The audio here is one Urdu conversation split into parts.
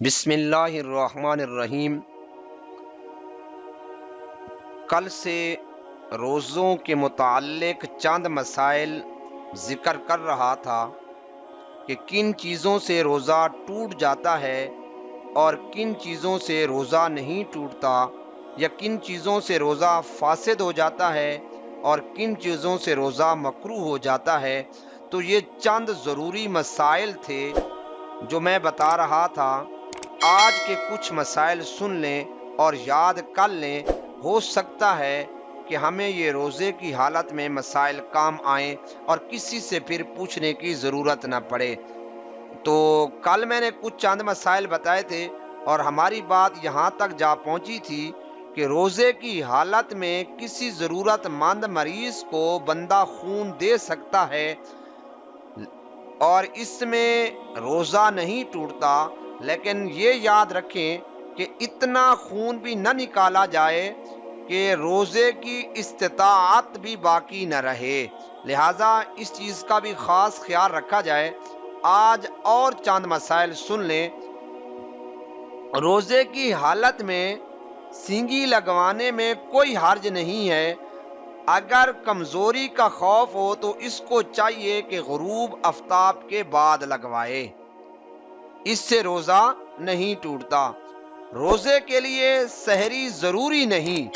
بسم اللہ الرحمن الرحیم۔ کل سے روزوں کے متعلق چند مسائل ذکر کر رہا تھا کہ کن چیزوں سے روزہ ٹوٹ جاتا ہے اور کن چیزوں سے روزہ نہیں ٹوٹتا، یا کن چیزوں سے روزہ فاسد ہو جاتا ہے اور کن چیزوں سے روزہ مکروہ ہو جاتا ہے۔ تو یہ چند ضروری مسائل تھے جو میں بتا رہا تھا۔ آج کے کچھ مسائل سن لیں اور یاد کر لیں، ہو سکتا ہے کہ ہمیں یہ روزے کی حالت میں مسائل کام آئیں اور کسی سے پھر پوچھنے کی ضرورت نہ پڑے۔ تو کل میں نے کچھ چند مسائل بتائے تھے اور ہماری بات یہاں تک جا پہنچی تھی کہ روزے کی حالت میں کسی ضرورت مند مریض کو بندہ خون دے سکتا ہے اور اس میں روزہ نہیں ٹوٹتا، لیکن یہ یاد رکھیں کہ اتنا خون بھی نہ نکالا جائے کہ روزے کی استطاعت بھی باقی نہ رہے، لہذا اس چیز کا بھی خاص خیال رکھا جائے۔ آج اور چند مسائل سن لیں۔ روزے کی حالت میں سینگی لگوانے میں کوئی حرج نہیں ہے۔ اگر کمزوری کا خوف ہو تو اس کو چاہیے کہ غروب آفتاب کے بعد لگوائے، اس سے روزہ نہیں ٹوٹتا۔ روزے کے لیے سحری ضروری نہیں،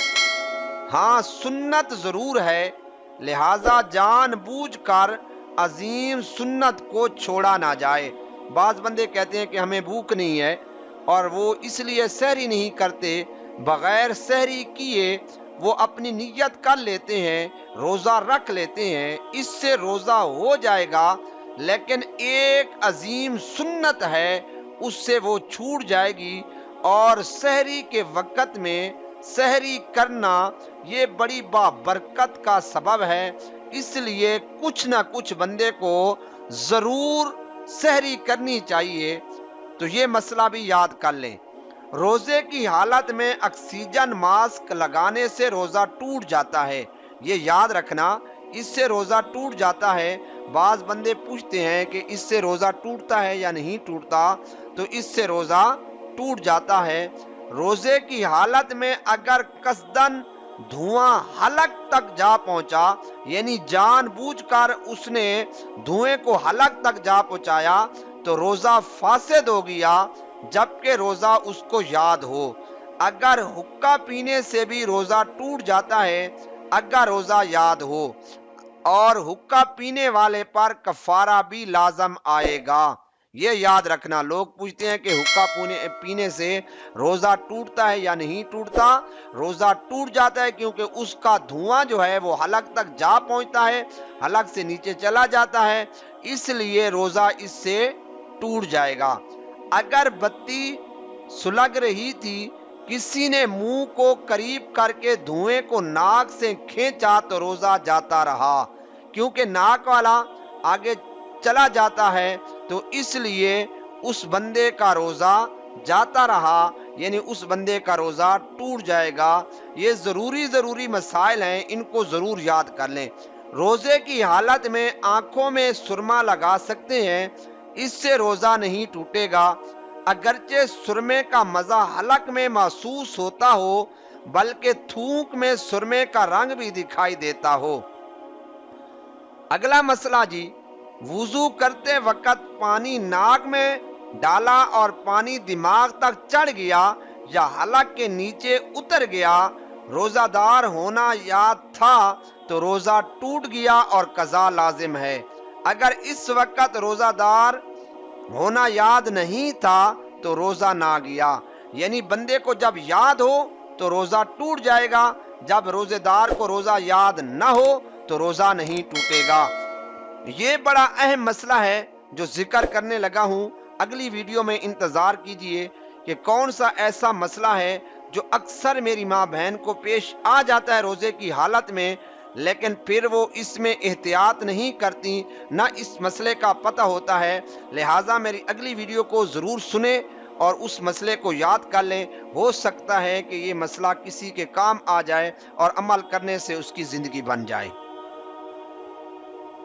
ہاں سنت ضرور ہے، لہذا جان بوجھ کر عظیم سنت کو چھوڑا نہ جائے۔ بعض بندے کہتے ہیں کہ ہمیں بھوک نہیں ہے اور وہ اس لیے سحری نہیں کرتے، بغیر سحری کیے وہ اپنی نیت کر لیتے ہیں، روزہ رکھ لیتے ہیں، اس سے روزہ ہو جائے گا، لیکن ایک عظیم سنت ہے اس سے وہ چھوٹ جائے گی۔ اور سحری کے وقت میں سحری کرنا یہ بڑی بابرکت کا سبب ہے، اس لیے کچھ نہ کچھ بندے کو ضرور سحری کرنی چاہیے۔ تو یہ مسئلہ بھی یاد کر لیں۔ روزے کی حالت میں آکسیجن ماسک لگانے سے روزہ ٹوٹ جاتا ہے، یہ یاد رکھنا، اس سے روزہ ٹوٹ جاتا ہے۔ بعض بندے پوچھتے ہیں کہ اس سے روزہ ٹوٹتا ہے یا نہیں ٹوٹتا، تو اس سے روزہ ٹوٹ جاتا ہے۔ روزے کی حالت میں اگر قصدن دھواں حلق تک جا پہنچا، یعنی جان بوجھ کر اس نے دھوئیں کو حلق تک جا پہنچایا، تو روزہ فاسد ہو گیا، جبکہ روزہ اس کو یاد ہو۔ اگر حقہ پینے سے بھی روزہ ٹوٹ جاتا ہے اگر روزہ یاد ہو، اور حقہ پینے والے پر کفارہ بھی لازم آئے گا۔ یہ یاد رکھنا، لوگ پوچھتے ہیں کہ حقہ پینے سے روزہ ٹوٹتا ہے یا نہیں ٹوٹتا۔ روزہ ٹوٹ جاتا ہے کیونکہ اس کا دھواں جو ہے وہ حلق تک جا پہنچتا ہے، حلق سے نیچے چلا جاتا ہے، اس لیے روزہ اس سے ٹوٹ جائے گا۔ اگر بتی سلگ رہی تھی، کسی نے منہ کو قریب کر کے دھوئیں کو ناک سے کھینچا تو روزہ جاتا رہا، کیونکہ ناک والا آگے چلا جاتا ہے، تو اس لیے اس بندے کا روزہ جاتا رہا، یعنی اس بندے کا روزہ ٹوٹ جائے گا۔ یہ ضروری مسائل ہیں، ان کو ضرور یاد کر لیں۔ روزے کی حالت میں آنکھوں میں سرما لگا سکتے ہیں، اس سے روزہ نہیں ٹوٹے گا، اگرچہ سرمے کا مزہ حلق میں محسوس ہوتا ہو، بلکہ تھوک میں سرمے کا رنگ بھی دکھائی دیتا ہو۔ اگلا مسئلہ جی، وضو کرتے وقت پانی ناک میں ڈالا اور پانی دماغ تک چڑھ گیا یا حلق کے نیچے اتر گیا، روزہ دار ہونا یاد تھا تو روزہ ٹوٹ گیا اور قضا لازم ہے۔ اگر اس وقت روزہ دار ہونا یاد نہیں تھا تو روزہ نہ گیا، یعنی بندے کو جب یاد ہو تو روزہ ٹوٹ جائے گا، جب روزے دار کو روزہ یاد نہ ہو تو روزہ نہیں ٹوٹے گا۔ یہ بڑا اہم مسئلہ ہے جو ذکر کرنے لگا ہوں، اگلی ویڈیو میں انتظار کیجئے کہ کون سا ایسا مسئلہ ہے جو اکثر میری ماں بہن کو پیش آ جاتا ہے روزے کی حالت میں، لیکن پھر وہ اس میں احتیاط نہیں کرتی، نہ اس مسئلے کا پتہ ہوتا ہے۔ لہٰذا میری اگلی ویڈیو کو ضرور سنیں اور اس مسئلے کو یاد کر لیں، ہو سکتا ہے کہ یہ مسئلہ کسی کے کام آ جائے اور عمل کرنے سے اس کی زندگی بن جائے۔